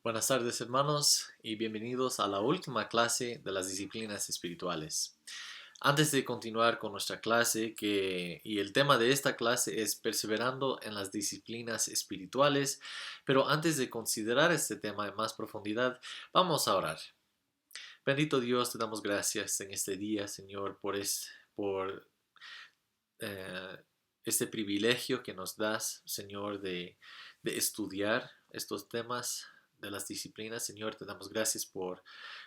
Buenas tardes hermanos y bienvenidos a la última clase de las disciplinas espirituales. Antes de continuar con nuestra clase, y el tema de esta clase es perseverando en las disciplinas espirituales, pero antes de considerar este tema en más profundidad, vamos a orar. Bendito Dios, te damos gracias en este día, Señor, por eh, este privilegio que nos das, Señor, de estudiar estos temas de las disciplinas. Señor, te damos gracias por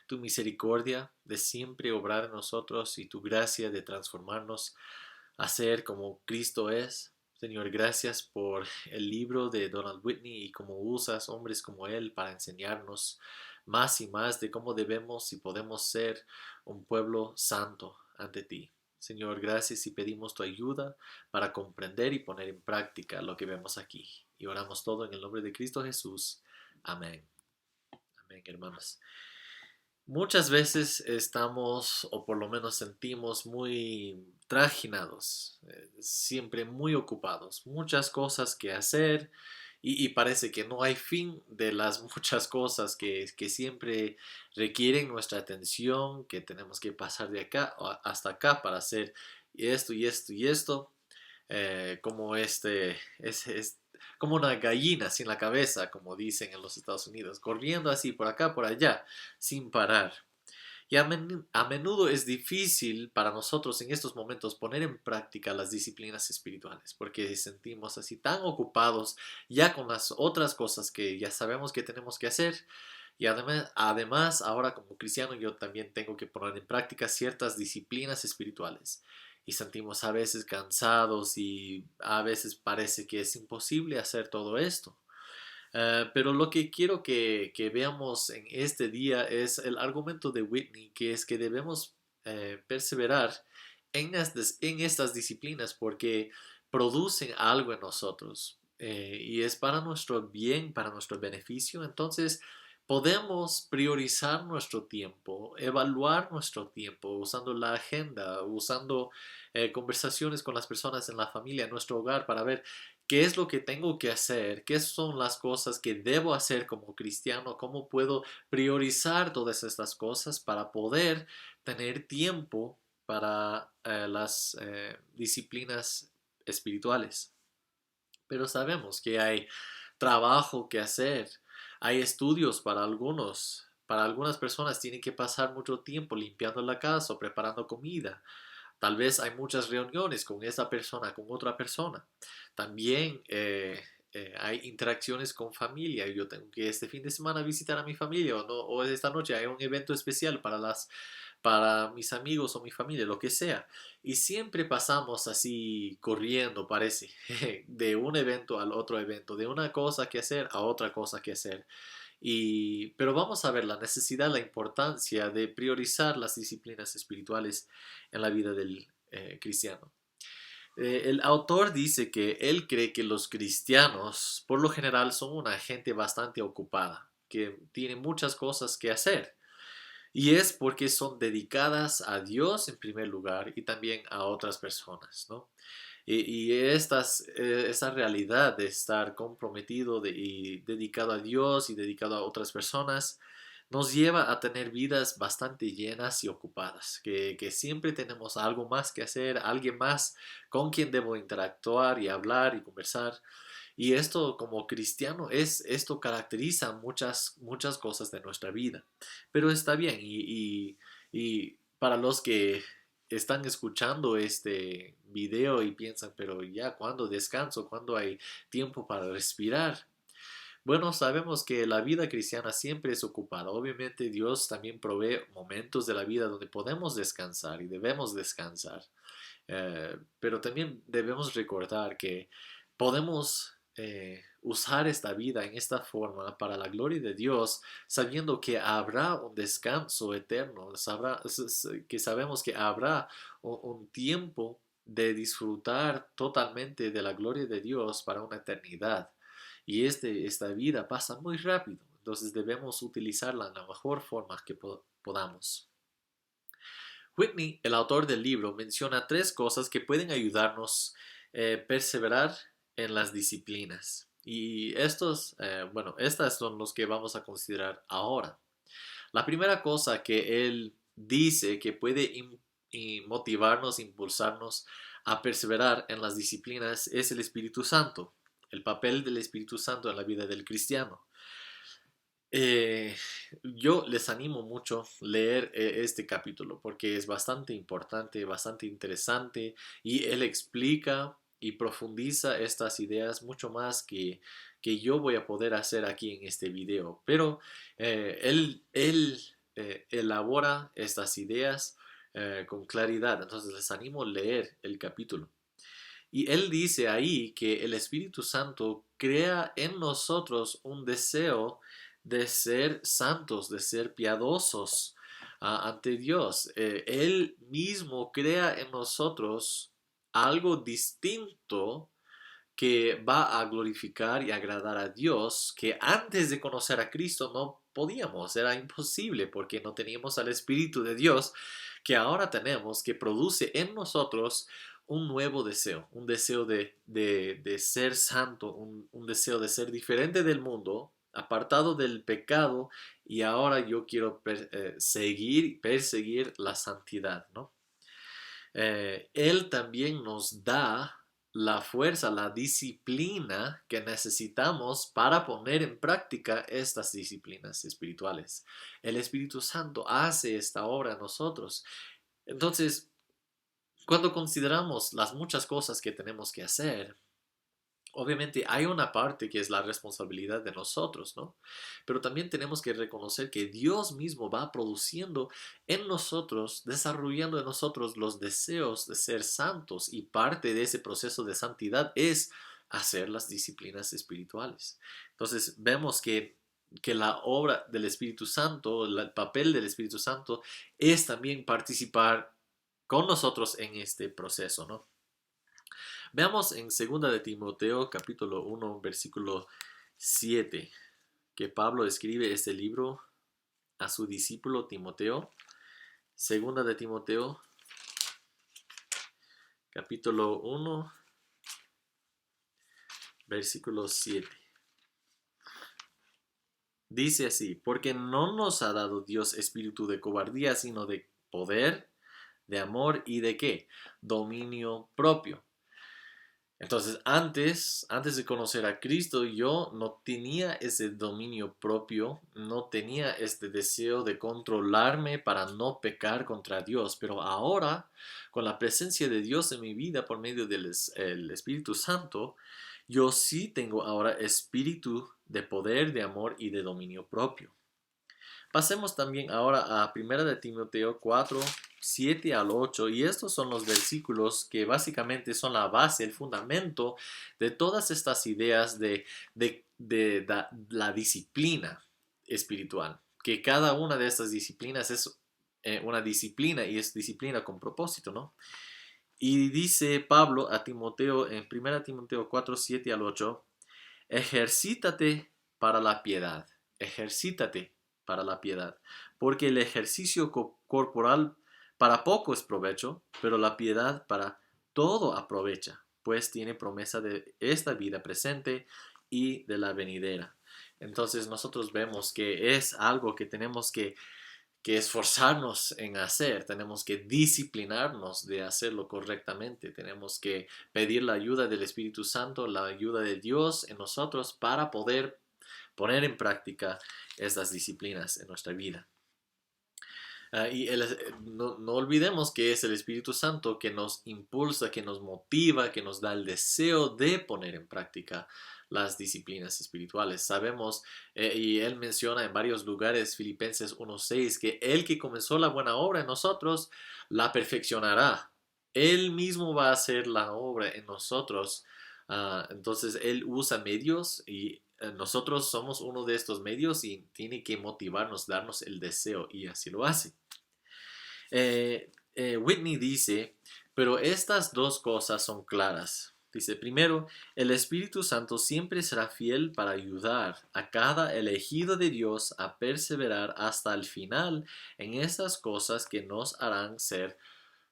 tu misericordia de siempre obrar en nosotros y tu gracia de transformarnos a ser como Cristo es. Señor, gracias por el libro de Donald Whitney y cómo usas hombres como él para enseñarnos más y más de cómo debemos y podemos ser un pueblo santo ante ti. Señor, gracias y pedimos tu ayuda para comprender y poner en práctica lo que vemos aquí. Y oramos todo en el nombre de Cristo Jesús. Amén. Amén, hermanos. Muchas veces estamos, o por lo menos sentimos, muy trajinados, siempre muy ocupados, muchas cosas que hacer y parece que no hay fin de las muchas cosas que siempre requieren nuestra atención, que tenemos que pasar de acá hasta acá para hacer esto y esto y esto, como es como una gallina sin la cabeza, como dicen en los Estados Unidos, corriendo así por acá, por allá, sin parar. Y a menudo es difícil para nosotros en estos momentos poner en práctica las disciplinas espirituales, porque sentimos así tan ocupados ya con las otras cosas que ya sabemos que tenemos que hacer. Y además, ahora como cristiano yo también tengo que poner en práctica ciertas disciplinas espirituales. Y sentimos a veces cansados y a veces parece que es imposible hacer todo esto. Pero lo que quiero que veamos en este día es el argumento de Whitney, que es que debemos perseverar en estas disciplinas porque producen algo en nosotros y es para nuestro bien, para nuestro beneficio. Entonces podemos priorizar nuestro tiempo, evaluar nuestro tiempo usando la agenda, usando conversaciones con las personas en la familia, en nuestro hogar, para ver qué es lo que tengo que hacer, qué son las cosas que debo hacer como cristiano, cómo puedo priorizar todas estas cosas para poder tener tiempo para las disciplinas espirituales. Pero sabemos que hay trabajo que hacer, hay estudios para algunos. Para algunas personas tienen que pasar mucho tiempo limpiando la casa o preparando comida. Tal vez hay muchas reuniones con esa persona, con otra persona. También hay interacciones con familia. Yo tengo que este fin de semana visitar a mi familia o, no, o esta noche hay un evento especial para mis amigos o mi familia, lo que sea. Y siempre pasamos así corriendo, parece, de un evento al otro evento, de una cosa que hacer a otra cosa que hacer. Pero vamos a ver la necesidad, la importancia de priorizar las disciplinas espirituales en la vida del cristiano. El autor dice que él cree que los cristianos por lo general son una gente bastante ocupada, que tiene muchas cosas que hacer. Y es porque son dedicadas a Dios en primer lugar y también a otras personas, ¿no? Esta realidad de estar comprometido y dedicado a Dios y dedicado a otras personas nos lleva a tener vidas bastante llenas y ocupadas, que siempre tenemos algo más que hacer, alguien más con quien debo interactuar y hablar y conversar. Y esto como cristiano esto caracteriza muchas cosas de nuestra vida. Pero está bien y para los que están escuchando este video y piensan, pero ya, ¿cuándo descanso? ¿Cuándo hay tiempo para respirar? Bueno, sabemos que la vida cristiana siempre es ocupada. Obviamente Dios también provee momentos de la vida donde podemos descansar y debemos descansar. Pero también debemos recordar que podemos usar esta vida en esta forma para la gloria de Dios, sabiendo que habrá un descanso eterno, que sabemos que habrá un tiempo de disfrutar totalmente de la gloria de Dios para una eternidad. Y esta vida pasa muy rápido, entonces debemos utilizarla en la mejor forma que podamos. Whitney, el autor del libro, menciona tres cosas que pueden ayudarnos a perseverar en las disciplinas. Y estas son los que vamos a considerar ahora. La primera cosa que él dice que puede y motivarnos, impulsarnos a perseverar en las disciplinas es el Espíritu Santo, el papel del Espíritu Santo en la vida del cristiano. Eh, yo les animo mucho a leer este capítulo porque es bastante importante, bastante interesante y él explica y profundiza estas ideas mucho más que yo voy a poder hacer aquí en este video. Pero él elabora estas ideas con claridad, entonces les animo a leer el capítulo. Y él dice ahí que el Espíritu Santo crea en nosotros un deseo de ser santos, de ser piadosos ante Dios. Él mismo crea en nosotros algo distinto que va a glorificar y agradar a Dios, que antes de conocer a Cristo no podíamos, era imposible porque no teníamos al Espíritu de Dios que ahora tenemos, que produce en nosotros un nuevo deseo, un deseo de ser santo, un deseo de ser diferente del mundo, apartado del pecado, y ahora yo quiero perseguir la santidad, ¿no? Él también nos da la fuerza, la disciplina que necesitamos para poner en práctica estas disciplinas espirituales. El Espíritu Santo hace esta obra en nosotros. Entonces, cuando consideramos las muchas cosas que tenemos que hacer, obviamente hay una parte que es la responsabilidad de nosotros, ¿no? Pero también tenemos que reconocer que Dios mismo va produciendo en nosotros, desarrollando en nosotros los deseos de ser santos, y parte de ese proceso de santidad es hacer las disciplinas espirituales. Entonces vemos que la obra del Espíritu Santo, el papel del Espíritu Santo es también participar con nosotros en este proceso, ¿no? Veamos en 2 de Timoteo capítulo 1 versículo 7 que Pablo escribe este libro a su discípulo Timoteo. 2 de Timoteo capítulo 1 versículo 7. Dice así: porque no nos ha dado Dios espíritu de cobardía, sino de poder, de amor y de ¿qué? Dominio propio. Entonces, antes de conocer a Cristo, yo no tenía ese dominio propio, no tenía este deseo de controlarme para no pecar contra Dios, pero ahora, con la presencia de Dios en mi vida por medio del el Espíritu Santo, yo sí tengo ahora espíritu de poder, de amor y de dominio propio. Pasemos también ahora a 1 de Timoteo 4, 7 al 8, y estos son los versículos que básicamente son la base, el fundamento de todas estas ideas de la disciplina espiritual, que cada una de estas disciplinas es una disciplina, y es disciplina con propósito, ¿no? Y dice Pablo a Timoteo en 1 Timoteo 4, 7 al 8, ejercítate para la piedad, ejercítate para la piedad, porque el ejercicio corporal para poco es provecho, pero la piedad para todo aprovecha, pues tiene promesa de esta vida presente y de la venidera. Entonces nosotros vemos que es algo que tenemos que esforzarnos en hacer, tenemos que disciplinarnos de hacerlo correctamente, tenemos que pedir la ayuda del Espíritu Santo, la ayuda de Dios en nosotros para poder poner en práctica estas disciplinas en nuestra vida. No olvidemos que es el Espíritu Santo que nos impulsa, que nos motiva, que nos da el deseo de poner en práctica las disciplinas espirituales. Sabemos, y él menciona en varios lugares, Filipenses 1:6, que el que comenzó la buena obra en nosotros, la perfeccionará. Él mismo va a hacer la obra en nosotros. Entonces él usa medios, y nosotros somos uno de estos medios, y tiene que motivarnos, darnos el deseo, y así lo hace. Whitney dice, pero estas dos cosas son claras. Dice, primero, el Espíritu Santo siempre será fiel para ayudar a cada elegido de Dios a perseverar hasta el final en esas cosas que nos harán ser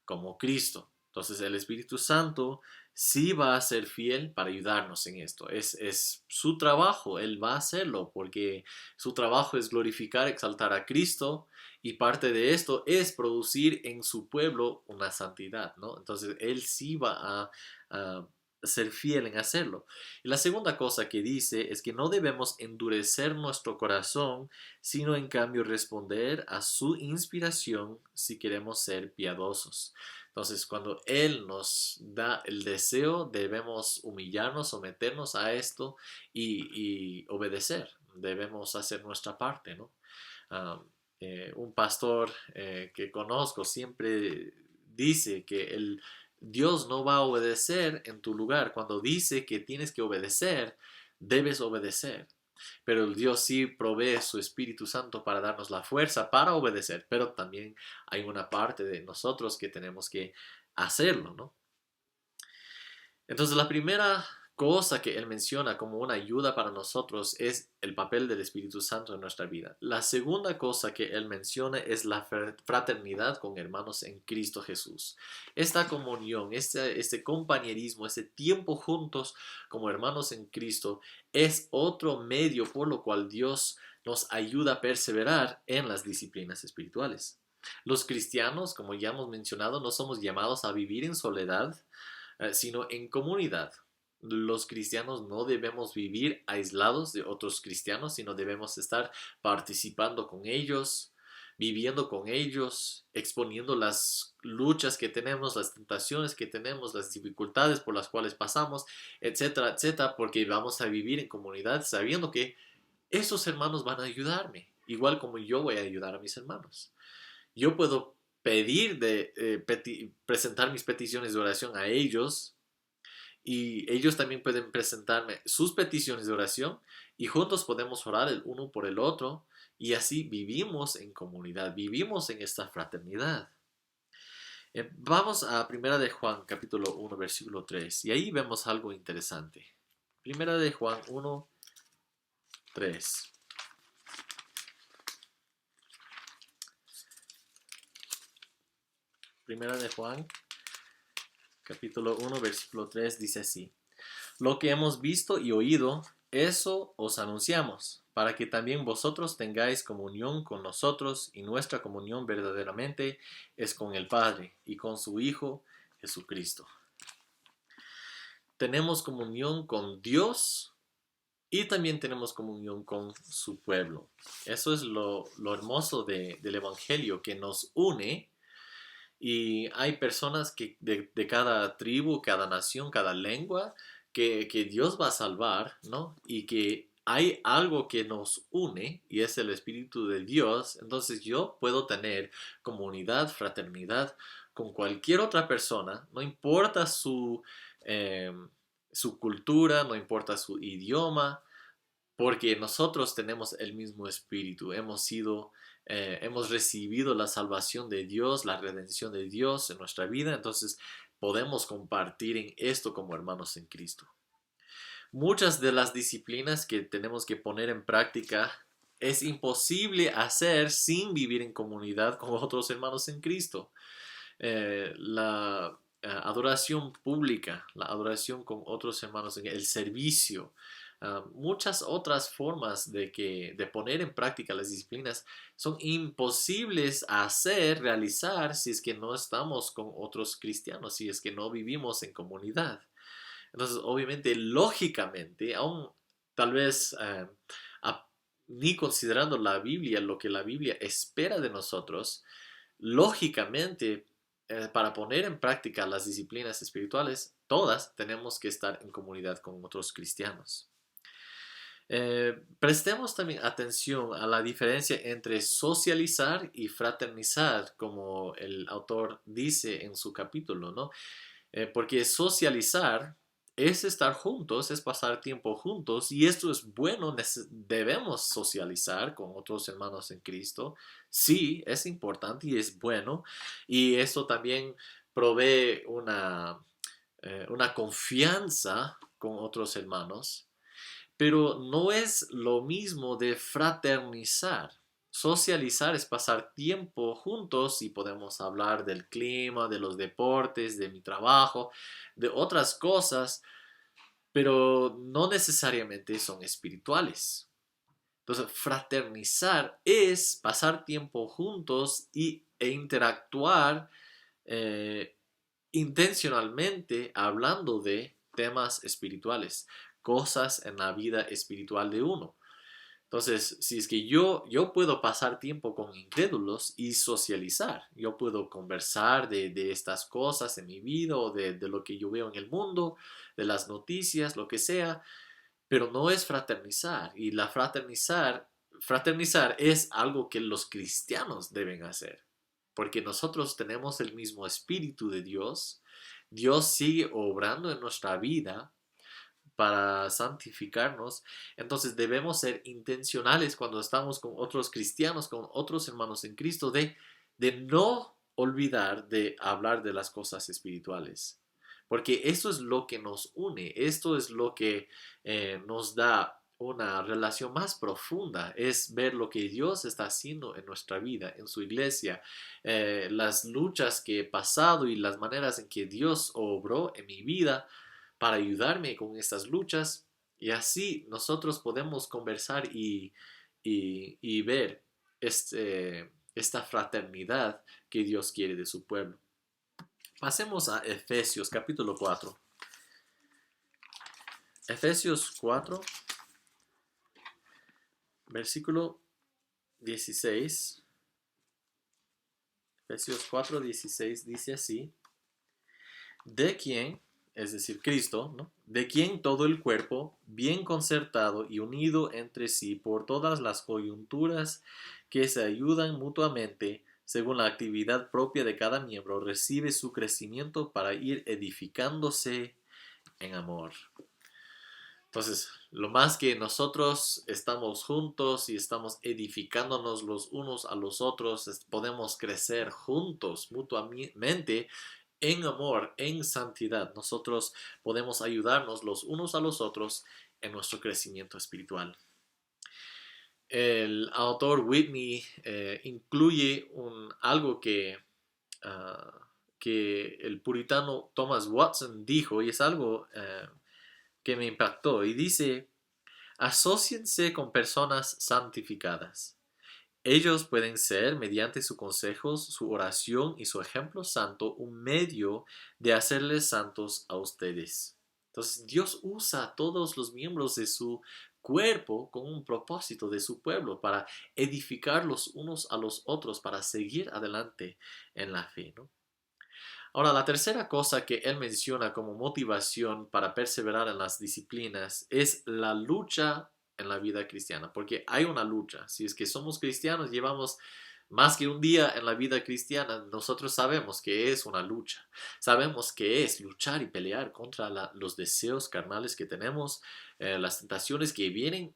como Cristo. Entonces el Espíritu Santo sí va a ser fiel para ayudarnos en esto. Es su trabajo, Él va a hacerlo porque su trabajo es glorificar, exaltar a Cristo y parte de esto es producir en su pueblo una santidad, ¿no? Entonces Él sí va a ser fiel en hacerlo. Y la segunda cosa que dice es que no debemos endurecer nuestro corazón, sino en cambio responder a su inspiración si queremos ser piadosos. Entonces, cuando Él nos da el deseo, debemos humillarnos, someternos a esto y obedecer. Debemos hacer nuestra parte, ¿no? Ah, un pastor que conozco siempre dice que Dios no va a obedecer en tu lugar. Cuando dice que tienes que obedecer, debes obedecer. Pero el Dios sí provee su Espíritu Santo para darnos la fuerza para obedecer, pero también hay una parte de nosotros que tenemos que hacerlo, ¿no? Entonces la primera cosa que él menciona como una ayuda para nosotros es el papel del Espíritu Santo en nuestra vida. La segunda cosa que él menciona es la fraternidad con hermanos en Cristo Jesús. Esta comunión, este compañerismo, este tiempo juntos como hermanos en Cristo es otro medio por lo cual Dios nos ayuda a perseverar en las disciplinas espirituales. Los cristianos, como ya hemos mencionado, no somos llamados a vivir en soledad, sino en comunidad. Los cristianos no debemos vivir aislados de otros cristianos, sino debemos estar participando con ellos, viviendo con ellos, exponiendo las luchas que tenemos, las tentaciones que tenemos, las dificultades por las cuales pasamos, etcétera, etcétera, porque vamos a vivir en comunidad sabiendo que esos hermanos van a ayudarme, igual como yo voy a ayudar a mis hermanos. Yo puedo presentar mis peticiones de oración a ellos y ellos también pueden presentarme sus peticiones de oración y juntos podemos orar el uno por el otro y así vivimos en comunidad, vivimos en esta fraternidad. Vamos a Primera de Juan capítulo 1 versículo 3 y ahí vemos algo interesante. Primera de Juan 1, 3. Primera de Juan capítulo 1 versículo 3 dice así: Lo que hemos visto y oído, eso os anunciamos, para que también vosotros tengáis comunión con nosotros, y nuestra comunión verdaderamente es con el Padre y con su Hijo Jesucristo. Tenemos comunión con Dios y también tenemos comunión con su pueblo. Eso es lo hermoso del Evangelio, que nos une. Y hay personas que de cada tribu, cada nación, cada lengua, que Dios va a salvar, ¿no? Y que hay algo que nos une y es el Espíritu de Dios. Entonces yo puedo tener comunidad, fraternidad con cualquier otra persona, no importa eh, su cultura, no importa su idioma, porque nosotros tenemos el mismo espíritu, hemos recibido la salvación de Dios, la redención de Dios en nuestra vida, entonces podemos compartir en esto como hermanos en Cristo. Muchas de las disciplinas que tenemos que poner en práctica es imposible hacer sin vivir en comunidad con otros hermanos en Cristo. La adoración pública, la adoración con otros hermanos, el servicio, muchas otras formas de poner en práctica las disciplinas son imposibles hacer, realizar, si es que no estamos con otros cristianos, si es que no vivimos en comunidad. Entonces, obviamente, lógicamente, aún tal vez ni considerando la Biblia, lo que la Biblia espera de nosotros, lógicamente, para poner en práctica las disciplinas espirituales, todas tenemos que estar en comunidad con otros cristianos. Prestemos también atención a la diferencia entre socializar y fraternizar, como el autor dice en su capítulo, ¿no? Porque socializar es estar juntos, es pasar tiempo juntos y esto es bueno, debemos socializar con otros hermanos en Cristo. Sí, es importante y es bueno y eso también provee una confianza con otros hermanos, pero no es lo mismo de fraternizar. socializar es pasar tiempo juntos y podemos hablar del clima, de los deportes, de mi trabajo, de otras cosas, pero no necesariamente son espirituales. Entonces, fraternizar es pasar tiempo juntos e interactuar eh, intencionalmente hablando de temas espirituales, cosas en la vida espiritual de uno. Entonces, si es que yo puedo pasar tiempo con incrédulos y socializar, yo puedo conversar de estas cosas en mi vida o de lo que yo veo en el mundo, de las noticias, lo que sea, pero no es fraternizar. Y fraternizar es algo que los cristianos deben hacer, porque nosotros tenemos el mismo espíritu de Dios. Dios sigue obrando en nuestra vida para santificarnos. Entonces debemos ser intencionales cuando estamos con otros cristianos, con otros hermanos en Cristo, de no olvidar de hablar de las cosas espirituales. Porque esto es lo que nos une, esto es lo que nos da una relación más profunda, es ver lo que Dios está haciendo en nuestra vida, en su iglesia, las luchas que he pasado y las maneras en que Dios obró en mi vida para ayudarme con estas luchas, y así nosotros podemos conversar y ver esta fraternidad que Dios quiere de su pueblo. Pasemos a Efesios capítulo 4. Efesios 4, versículo 16. Efesios 4, 16 dice así: de quien, es decir, Cristo, ¿no? De quien todo el cuerpo, bien concertado y unido entre sí por todas las coyunturas que se ayudan mutuamente, según la actividad propia de cada miembro, recibe su crecimiento para ir edificándose en amor. Entonces, lo más que nosotros estamos juntos y estamos edificándonos los unos a los otros, podemos crecer juntos mutuamente en amor, en santidad. Nosotros podemos ayudarnos los unos a los otros en nuestro crecimiento espiritual. El autor Whitney incluye algo que el puritano Thomas Watson dijo, y es algo que me impactó, y dice: asóciense con personas santificadas. Ellos pueden ser, mediante sus consejos, su oración y su ejemplo santo, un medio de hacerles santos a ustedes. Entonces, Dios usa a todos los miembros de su cuerpo con un propósito de su pueblo para edificar los unos a los otros, para seguir adelante en la fe, ¿no? Ahora, la tercera cosa que él menciona como motivación para perseverar en las disciplinas es la lucha en la vida cristiana, porque hay una lucha. Si es que somos cristianos, llevamos más que un día en la vida cristiana, nosotros sabemos que es una lucha. Sabemos que es luchar y pelear contra los deseos carnales que tenemos, las tentaciones que vienen,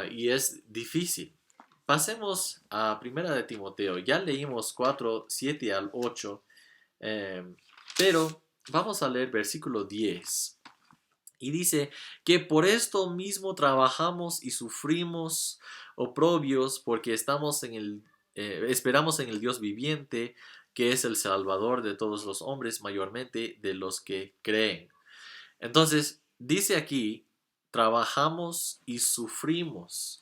y es difícil. Pasemos a Primera de Timoteo. Ya leímos 4, 7 al 8. Pero vamos a leer versículo 10. Y dice que por esto mismo trabajamos y sufrimos oprobios, porque esperamos en el Dios viviente, que es el Salvador de todos los hombres, mayormente de los que creen. Entonces, dice aquí, trabajamos y sufrimos.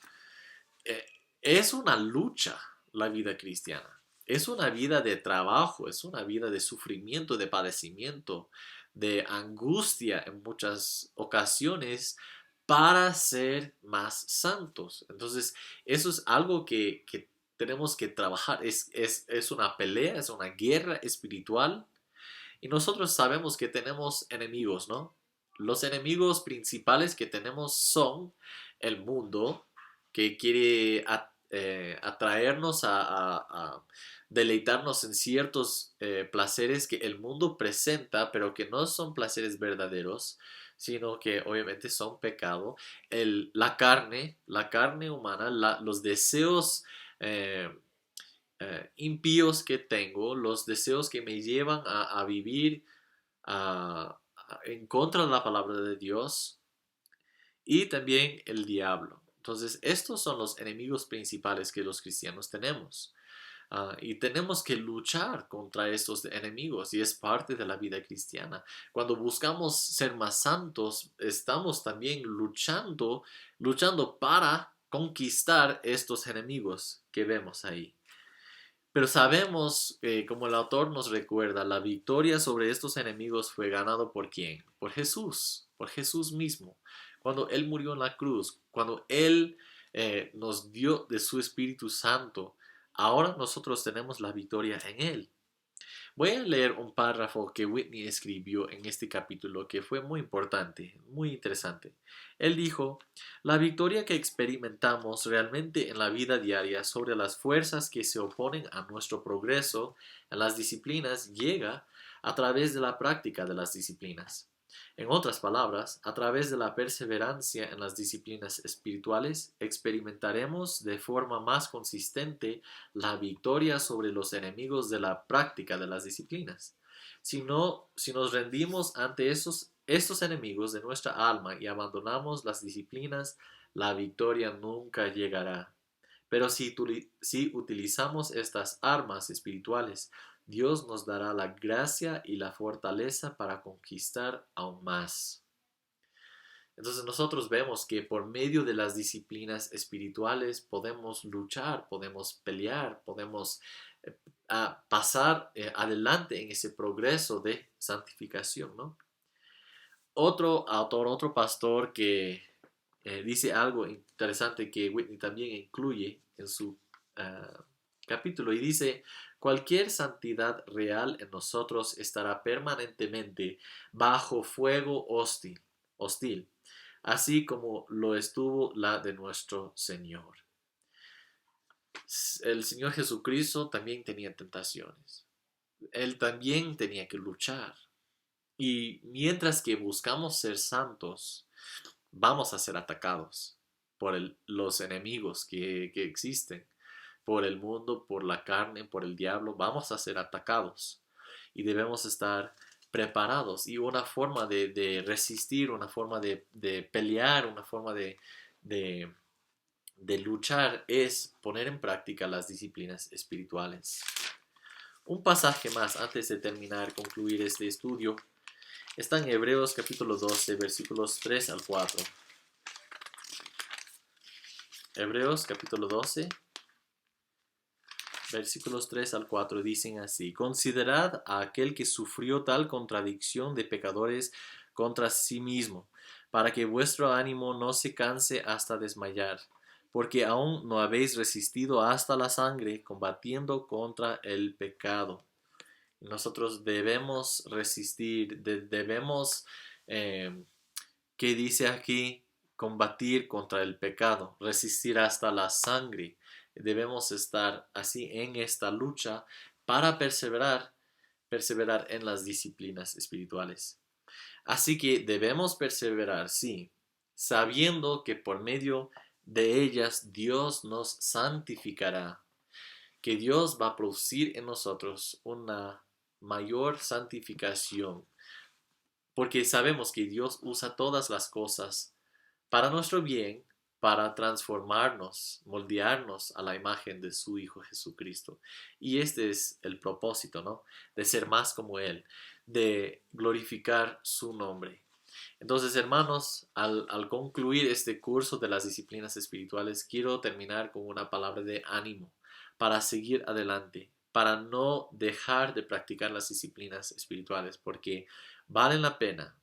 Eh, es una lucha la vida cristiana. Es una vida de trabajo, es una vida de sufrimiento, de padecimiento, de angustia en muchas ocasiones para ser más santos. Entonces, eso es algo que tenemos que trabajar. Es una pelea, es una guerra espiritual. Y nosotros sabemos que tenemos enemigos, ¿no? Los enemigos principales que tenemos son el mundo, que quiere atraernos a deleitarnos en ciertos placeres que el mundo presenta, pero que no son placeres verdaderos, sino que obviamente son pecado. La carne humana, los deseos impíos que tengo, los deseos que me llevan a vivir en contra de la palabra de Dios, y también el diablo. Entonces, estos son los enemigos principales que los cristianos tenemos. Y tenemos que luchar contra estos enemigos y es parte de la vida cristiana. Cuando buscamos ser más santos, estamos también luchando para conquistar estos enemigos que vemos ahí. Pero sabemos, como el autor nos recuerda, la victoria sobre estos enemigos fue ganado ¿por quién? Por Jesús mismo. Cuando Él murió en la cruz, cuando Él nos dio de su Espíritu Santo, ahora nosotros tenemos la victoria en Él. Voy a leer un párrafo que Whitney escribió en este capítulo que fue muy importante, muy interesante. Él dijo, la victoria que experimentamos realmente en la vida diaria sobre las fuerzas que se oponen a nuestro progreso en las disciplinas llega a través de la práctica de las disciplinas. En otras palabras, a través de la perseverancia en las disciplinas espirituales, experimentaremos de forma más consistente la victoria sobre los enemigos de la práctica de las disciplinas. Si nos rendimos ante estos enemigos de nuestra alma y abandonamos las disciplinas, la victoria nunca llegará. Pero si utilizamos estas armas espirituales, Dios nos dará la gracia y la fortaleza para conquistar aún más. Entonces nosotros vemos que por medio de las disciplinas espirituales podemos luchar, podemos pelear, podemos pasar adelante en ese progreso de santificación, ¿no? Otro autor, otro pastor que dice algo interesante que Whitney también incluye en su capítulo y dice, cualquier santidad real en nosotros estará permanentemente bajo fuego hostil, así como lo estuvo la de nuestro Señor. El Señor Jesucristo también tenía tentaciones. Él también tenía que luchar. Y mientras que buscamos ser santos, vamos a ser atacados por los enemigos que existen, por el mundo, por la carne, por el diablo. Vamos a ser atacados y debemos estar preparados. Y una forma de resistir, una forma de pelear, una forma de luchar es poner en práctica las disciplinas espirituales. Un pasaje más antes de concluir este estudio. Está en Hebreos capítulo 12, versículos 3 al 4. Hebreos capítulo 12, versículos 3 al 4 dicen así: considerad a aquel que sufrió tal contradicción de pecadores contra sí mismo, para que vuestro ánimo no se canse hasta desmayar, porque aún no habéis resistido hasta la sangre, combatiendo contra el pecado. Nosotros debemos resistir, debemos, ¿qué dice aquí? Combatir contra el pecado, resistir hasta la sangre. Debemos estar así en esta lucha para perseverar en las disciplinas espirituales. Así que debemos perseverar, sí, sabiendo que por medio de ellas Dios nos santificará, que Dios va a producir en nosotros una mayor santificación, porque sabemos que Dios usa todas las cosas para nuestro bien, para transformarnos, moldearnos a la imagen de su Hijo Jesucristo. Y este es el propósito, ¿no? De ser más como Él, de glorificar su nombre. Entonces, hermanos, al concluir este curso de las disciplinas espirituales, quiero terminar con una palabra de ánimo para seguir adelante, para no dejar de practicar las disciplinas espirituales, porque valen la pena.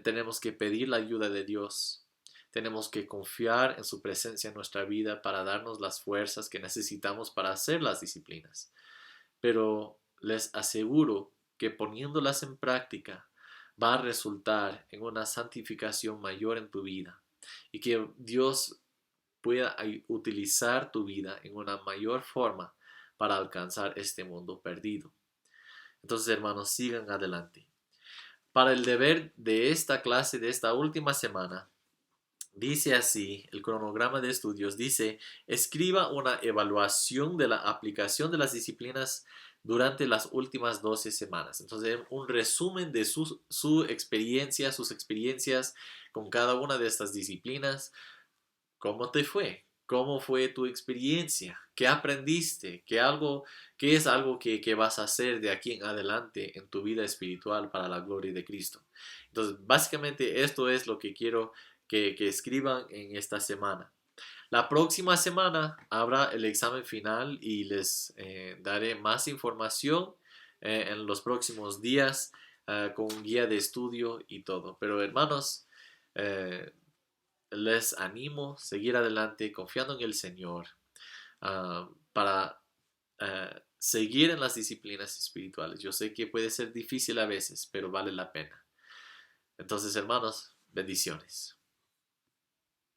Tenemos que pedir la ayuda de Dios. Tenemos que confiar en su presencia en nuestra vida para darnos las fuerzas que necesitamos para hacer las disciplinas. Pero les aseguro que poniéndolas en práctica va a resultar en una santificación mayor en tu vida y que Dios pueda utilizar tu vida en una mayor forma para alcanzar este mundo perdido. Entonces, hermanos, sigan adelante. Para el deber de esta clase, de esta última semana, dice así, el cronograma de estudios dice, escriba una evaluación de la aplicación de las disciplinas durante las últimas 12 semanas. Entonces, un resumen de su experiencia, sus experiencias con cada una de estas disciplinas. ¿Cómo te fue? ¿Cómo fue tu experiencia? ¿Qué aprendiste? ¿Qué es algo que vas a hacer de aquí en adelante en tu vida espiritual para la gloria de Cristo? Entonces, básicamente esto es lo que quiero que escriban en esta semana. La próxima semana habrá el examen final y les daré más información en los próximos días con un guía de estudio y todo. Pero hermanos, eh, les animo a seguir adelante confiando en el Señor para seguir en las disciplinas espirituales. Yo sé que puede ser difícil a veces, pero vale la pena. Entonces, hermanos, bendiciones.